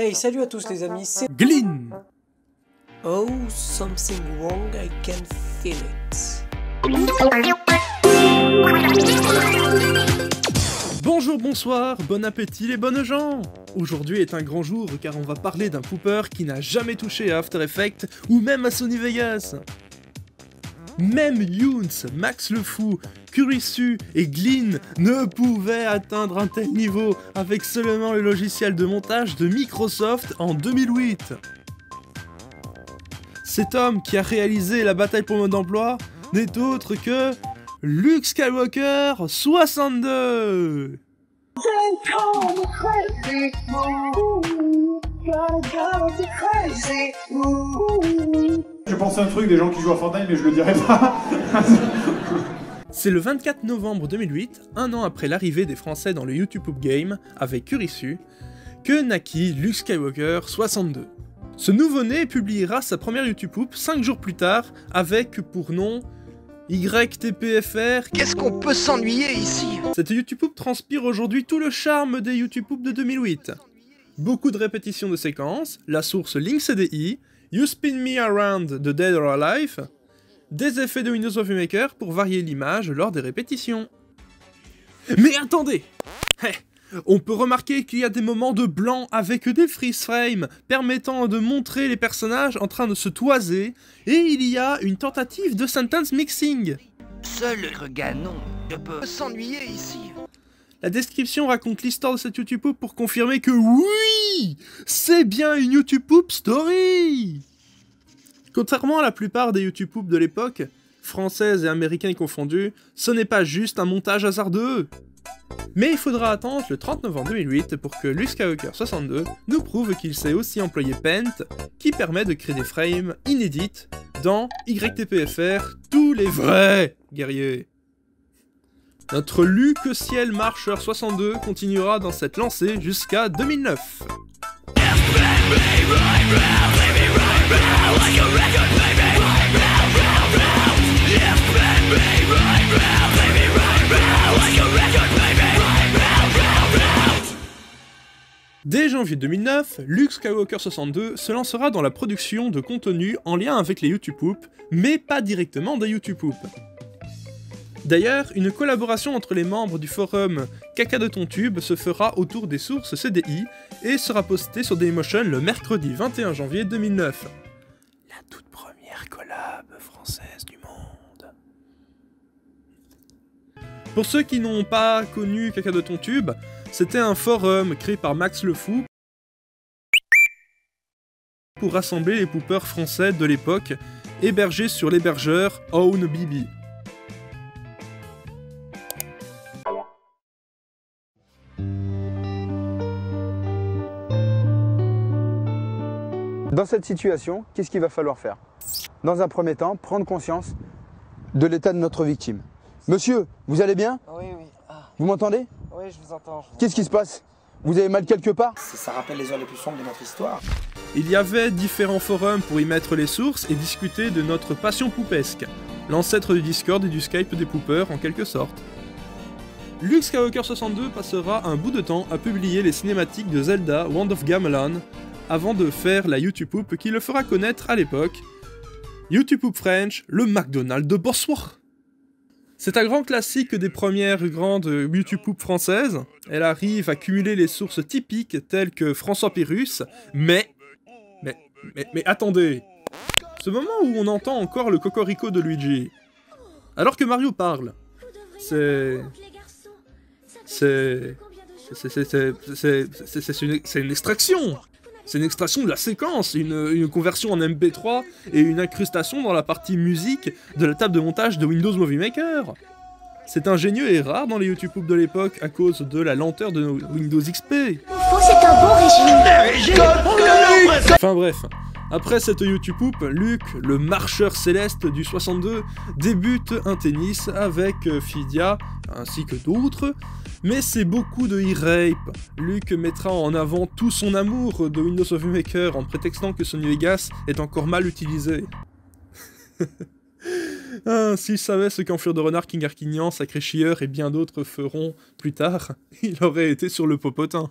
Hey, salut à tous les amis, c'est Glyn. Oh, something wrong, I can feel it. Bonjour, bonsoir, bon appétit les bonnes gens. Aujourd'hui est un grand jour car on va parler d'un pooper qui n'a jamais touché à After Effects ou même à Sony Vegas. Même Younes, Max le Fou, Kurisu et Glyn ne pouvaient atteindre un tel niveau avec seulement le logiciel de montage de Microsoft en 2008. Cet homme qui a réalisé la bataille pour mode d'emploi n'est autre que Luke Skywalker 62. Je pensais à un truc des gens qui jouent à Fortnite mais je le dirai pas. C'est le 24 novembre 2008, un an après l'arrivée des Français dans le YouTube Game avec Kurisu, que naquit Luke Skywalker 62. Ce nouveau-né publiera sa première YouTube 5 jours plus tard avec pour nom YTPFR. Qu'est-ce qu'on peut s'ennuyer ici? Cette YouTube transpire aujourd'hui tout le charme des YouTube de 2008. Beaucoup de répétitions de séquences, la source Link CDI, You Spin Me Around de Dead or Alive, des effets de Windows Movie Maker pour varier l'image lors des répétitions. Mais attendez! On peut remarquer qu'il y a des moments de blanc avec des freeze frames permettant de montrer les personnages en train de se toiser, et il y a une tentative de sentence mixing. Seul Ganon ne peut s'ennuyer ici. La description raconte l'histoire de cette YouTube pour confirmer que oui, c'est bien une YouTube story. Contrairement à la plupart des YouTube de l'époque, françaises et américaines confondues, ce n'est pas juste un montage hasardeux. Mais il faudra attendre le 30 novembre 2008 pour que Luke Skywalker 62 nous prouve qu'il sait aussi employer Paint, qui permet de créer des frames inédites dans YTPFR, tous les vrais guerriers. Notre Luke Ciel Marcheur 62 continuera dans cette lancée jusqu'à 2009. Dès janvier 2009, Luke Skywalker 62 se lancera dans la production de contenu en lien avec les YouTube, mais pas directement des YouTube. D'ailleurs, une collaboration entre les membres du forum Caca de ton tube se fera autour des sources CDI et sera postée sur Dailymotion le mercredi 21 janvier 2009. La toute première collab française du monde. Pour ceux qui n'ont pas connu Caca de ton tube, c'était un forum créé par Max le Fou pour rassembler les poopers français de l'époque, hébergés sur l'hébergeur OwnBB. Dans cette situation, qu'est-ce qu'il va falloir faire? Dans un premier temps, prendre conscience de l'état de notre victime. Monsieur, vous allez bien? Oui, oui. Ah. Vous m'entendez? Oui, je vous entends. Qu'est-ce qui se passe? Vous avez mal quelque part? Ça rappelle les heures les plus sombres de notre histoire. Il y avait différents forums pour y mettre les sources et discuter de notre passion poupesque, l'ancêtre du Discord et du Skype des poopers en quelque sorte. Luke Skywalker 62 passera un bout de temps à publier les cinématiques de Zelda Wand of Gamelon, avant de faire la YouTube qui le fera connaître à l'époque, YouTube French, le McDonald's de bonsoir. C'est un grand classique des premières grandes YouTube françaises. Elle arrive à cumuler les sources typiques telles que François Pérus, mais attendez. Ce moment où on entend encore le cocorico de Luigi, alors que Mario parle, c'est une extraction. C'est une extraction de la séquence, une conversion en MP3 et une incrustation dans la partie musique de la table de montage de Windows Movie Maker. C'est ingénieux et rare dans les YouTube de l'époque à cause de la lenteur de Windows XP. C'est un bon régime. Enfin bref, après cette YouTube, Luke, le marcheur céleste du 62, débute un tennis avec Fidia ainsi que d'autres. Mais c'est beaucoup de e-rape. Luke mettra en avant tout son amour de Windows Movie Maker en prétextant que Sony Vegas est encore mal utilisé. S'il savait ce qu'Enflure de Renard, King Arquignan, Sacré Chieur et bien d'autres feront plus tard, il aurait été sur le popotin.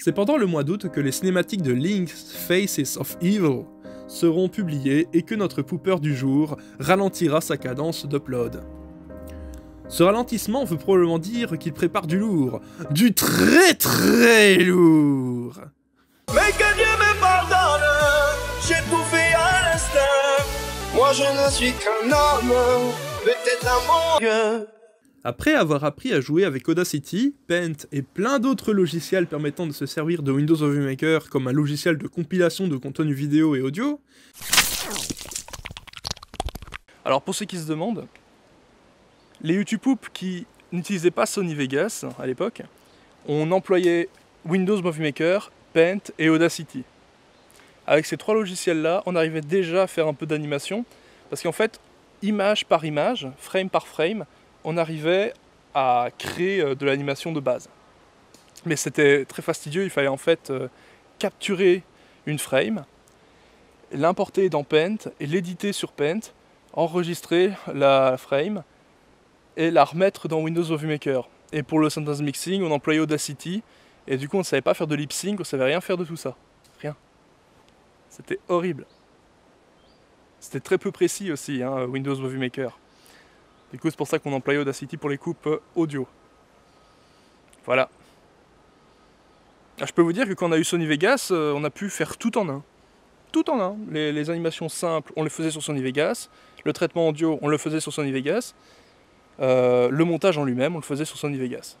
C'est pendant le mois d'août que les cinématiques de Link's Faces of Evil seront publiées et que notre pooper du jour ralentira sa cadence d'upload. Ce ralentissement veut probablement dire qu'il prépare du lourd, du très très lourd. Mais que Dieu me pardonne, j'ai tout fait à l'instinct. Moi je ne suis qu'un homme, peut-être un manque. Après avoir appris à jouer avec Audacity, Paint et plein d'autres logiciels permettant de se servir de Windows Movie Maker comme un logiciel de compilation de contenu vidéo et audio. Alors pour ceux qui se demandent, les YouTube qui n'utilisaient pas Sony Vegas à l'époque, on employait Windows Movie Maker, Paint et Audacity. Avec ces trois logiciels-là, on arrivait déjà à faire un peu d'animation, parce qu'en fait, image par image, frame par frame, on arrivait à créer de l'animation de base. Mais c'était très fastidieux, il fallait en fait capturer une frame, l'importer dans Paint et l'éditer sur Paint, enregistrer la frame et la remettre dans Windows Movie Maker. Et pour le sentence mixing, on employait Audacity, et du coup on ne savait pas faire de lip sync, on ne savait rien faire de tout ça. Rien. C'était horrible. C'était très peu précis aussi, hein, Windows Movie Maker. Du coup c'est pour ça qu'on employait Audacity pour les coupes audio. Voilà. Alors, je peux vous dire que quand on a eu Sony Vegas, on a pu faire tout en un. Tout en un. Les animations simples, on les faisait sur Sony Vegas. Le traitement audio, on le faisait sur Sony Vegas. Le montage en lui-même, on le faisait sur Sony Vegas.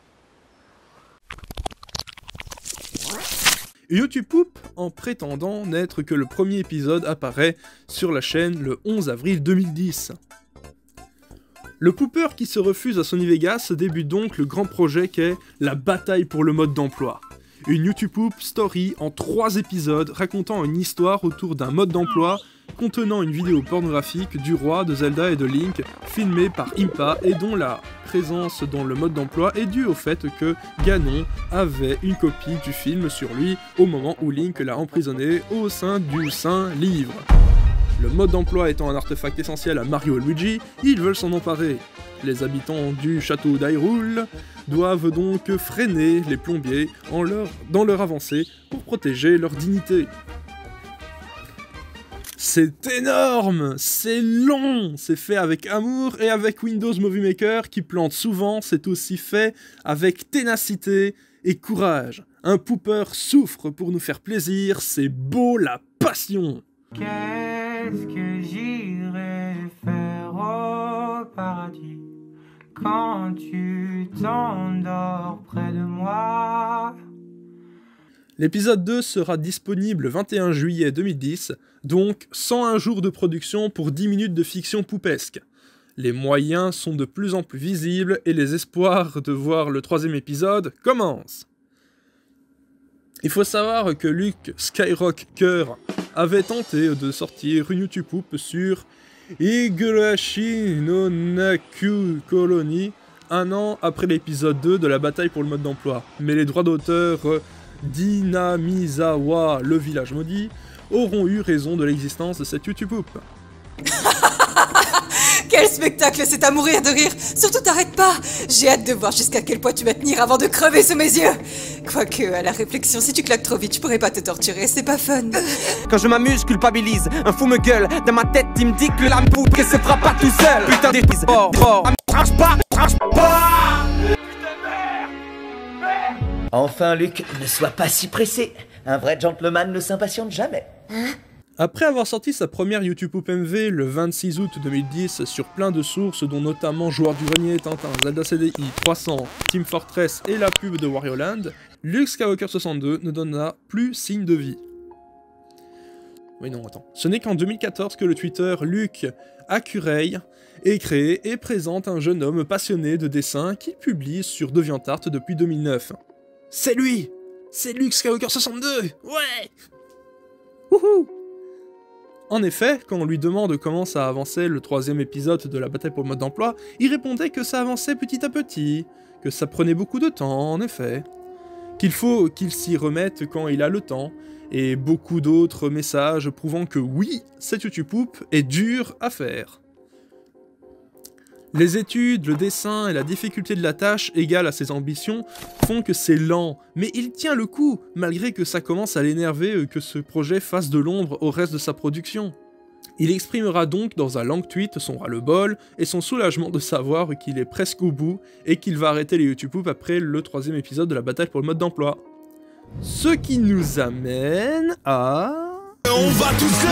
YouTube Poop, en prétendant n'être que le premier épisode, apparaît sur la chaîne le 11 avril 2010. Le pooper qui se refuse à Sony Vegas débute donc le grand projet qu'est la bataille pour le mode d'emploi. Une YouTube Poop story en 3 épisodes racontant une histoire autour d'un mode d'emploi contenant une vidéo pornographique du roi, de Zelda et de Link, filmée par Impa et dont la présence dans le mode d'emploi est due au fait que Ganon avait une copie du film sur lui au moment où Link l'a emprisonné au sein du Saint Livre. Le mode d'emploi étant un artefact essentiel à Mario et Luigi, ils veulent s'en emparer. Les habitants du château d'Hyrule doivent donc freiner les plombiers dans leur avancée pour protéger leur dignité. C'est énorme, c'est long, c'est fait avec amour et avec Windows Movie Maker qui plante souvent, c'est aussi fait avec ténacité et courage. Un pooper souffre pour nous faire plaisir, c'est beau la passion. Qu'est-ce que j'irai faire au paradis quand tu t'endors près de moi? L'épisode 2 sera disponible le 21 juillet 2010, donc 101 jours de production pour 10 minutes de fiction poupesque. Les moyens sont de plus en plus visibles et les espoirs de voir le 3e épisode commencent. Il faut savoir que Luke Skywalker avait tenté de sortir une YouTube Poop sur Higurashi no Naku Colony 1 an après l'épisode 2 de la bataille pour le mode d'emploi, mais les droits d'auteur d'Inamizawa, le village maudit, auront eu raison de l'existence de cette YouTube Poop. Quel spectacle, c'est à mourir de rire. Surtout t'arrêtes pas. J'ai hâte de voir jusqu'à quel point tu vas tenir avant de crever sous mes yeux. Quoique, à la réflexion, si tu claques trop vite, je pourrais pas te torturer, c'est pas fun. Quand je m'amuse, je culpabilise. Un fou me gueule. Dans ma tête, il me dit que la poudre se fera pas tout seul. Putain d'épices. Tranche pas. Enfin, Luc, ne sois pas si pressé. Un vrai gentleman ne s'impatiente jamais. Après avoir sorti sa première YouTube Poop MV le 26 août 2010 sur plein de sources dont notamment Joueur du Grenier, Tintin, Zelda CDI, 300, Team Fortress et la pub de Wario Land, Luke Skywalker 62 ne donna plus signe de vie. Oui non, attends. Ce n'est qu'en 2014 que le Twitter Luke Accurey est créé et présente un jeune homme passionné de dessin qu'il publie sur DeviantArt depuis 2009. C'est lui! C'est Luke Skywalker 62! Ouais! Wouhou! En effet, quand on lui demande comment ça avançait le 3e épisode de la bataille pour le mode d'emploi, il répondait que ça avançait petit à petit, que ça prenait beaucoup de temps, en effet, qu'il faut qu'il s'y remette quand il a le temps, et beaucoup d'autres messages prouvant que oui, cette YouTube Poop est dure à faire. Les études, le dessin et la difficulté de la tâche égale à ses ambitions font que c'est lent, mais il tient le coup, malgré que ça commence à l'énerver que ce projet fasse de l'ombre au reste de sa production. Il exprimera donc dans un long tweet son ras-le-bol et son soulagement de savoir qu'il est presque au bout et qu'il va arrêter les YouTube après le 3e épisode de la bataille pour le mode d'emploi. Ce qui nous amène à... On va tous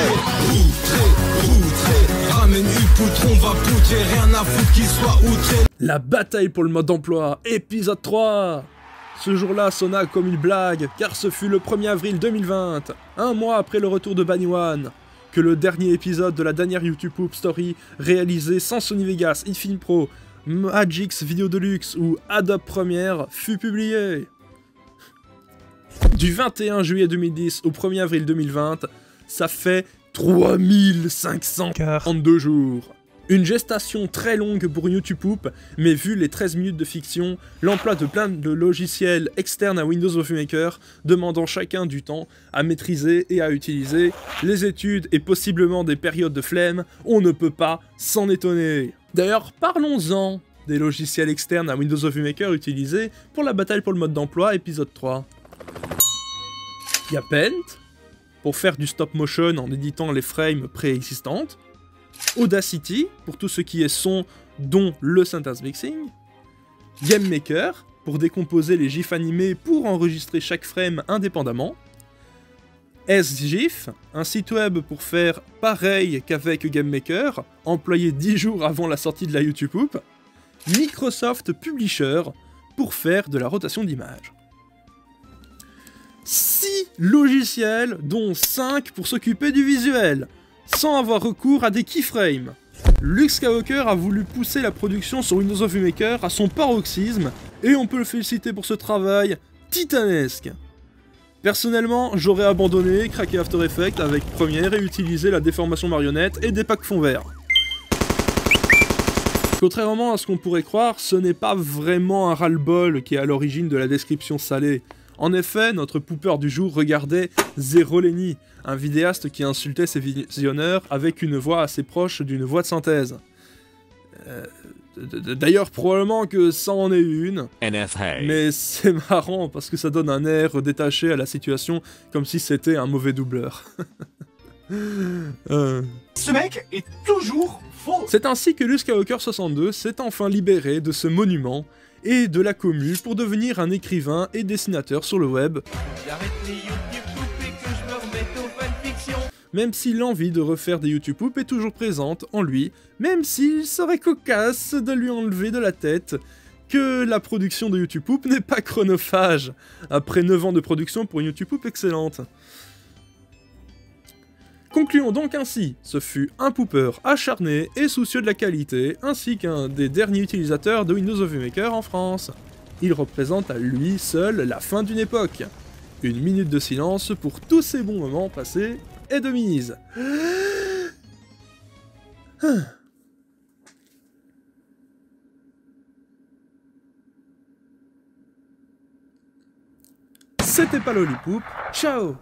poutrer, ramène une poutre, on va poutrer, rien à foutre qu'il soit outré. La bataille pour le mode d'emploi, épisode 3. Ce jour-là sonna comme une blague, car ce fut le 1er avril 2020, un mois après le retour de Banywan, que le dernier épisode de la dernière YouTube Poop Story réalisé sans Sony Vegas, Infilm Pro, Magix Video Deluxe ou Adobe Premiere fut publié. Du 21 juillet 2010 au 1er avril 2020, ça fait 3542 jours. Une gestation très longue pour une YouTube Poop, mais vu les 13 minutes de fiction, l'emploi de plein de logiciels externes à Windows Movie Maker, demandant chacun du temps à maîtriser et à utiliser, les études et possiblement des périodes de flemme, on ne peut pas s'en étonner. D'ailleurs, parlons-en des logiciels externes à Windows Movie Maker utilisés pour la bataille pour le mode d'emploi, épisode 3. Il y a Paint, pour faire du stop motion en éditant les frames préexistantes, Audacity, pour tout ce qui est son, dont le syntax mixing, GameMaker, pour décomposer les gifs animés pour enregistrer chaque frame indépendamment, SGIF, un site web pour faire pareil qu'avec GameMaker, employé 10 jours avant la sortie de la YouTube Poop, Microsoft Publisher, pour faire de la rotation d'images. 6 logiciels, dont 5 pour s'occuper du visuel, sans avoir recours à des keyframes. Luke Skywalker a voulu pousser la production sur Windows Movie Maker à son paroxysme, et on peut le féliciter pour ce travail titanesque. Personnellement, j'aurais abandonné, craqué After Effects avec Premiere et utilisé la déformation marionnette et des packs fonds verts. Contrairement à ce qu'on pourrait croire, ce n'est pas vraiment un ras-le-bol qui est à l'origine de la description salée. En effet, notre pooper du jour regardait Zero Lenny, un vidéaste qui insultait ses visionneurs avec une voix assez proche d'une voix de synthèse. D'ailleurs, probablement que ça en est une, mais c'est marrant parce que ça donne un air détaché à la situation, comme si c'était un mauvais doubleur. Ce mec est toujours faux. C'est ainsi que Luke Skywalker 62 s'est enfin libéré de ce monument et de la commu pour devenir un écrivain et dessinateur sur le web. Même si l'envie de refaire des YouTube Poop est toujours présente en lui, même s'il serait cocasse de lui enlever de la tête que la production de YouTube Poop n'est pas chronophage, après 9 ans de production pour une YouTube Poop excellente. Concluons donc ainsi, ce fut un pooper acharné et soucieux de la qualité, ainsi qu'un des derniers utilisateurs de Windows Movie Maker en France. Il représente à lui seul la fin d'une époque. Une minute de silence pour tous ces bons moments passés et de mise. C'était pas Lollipoop, ciao.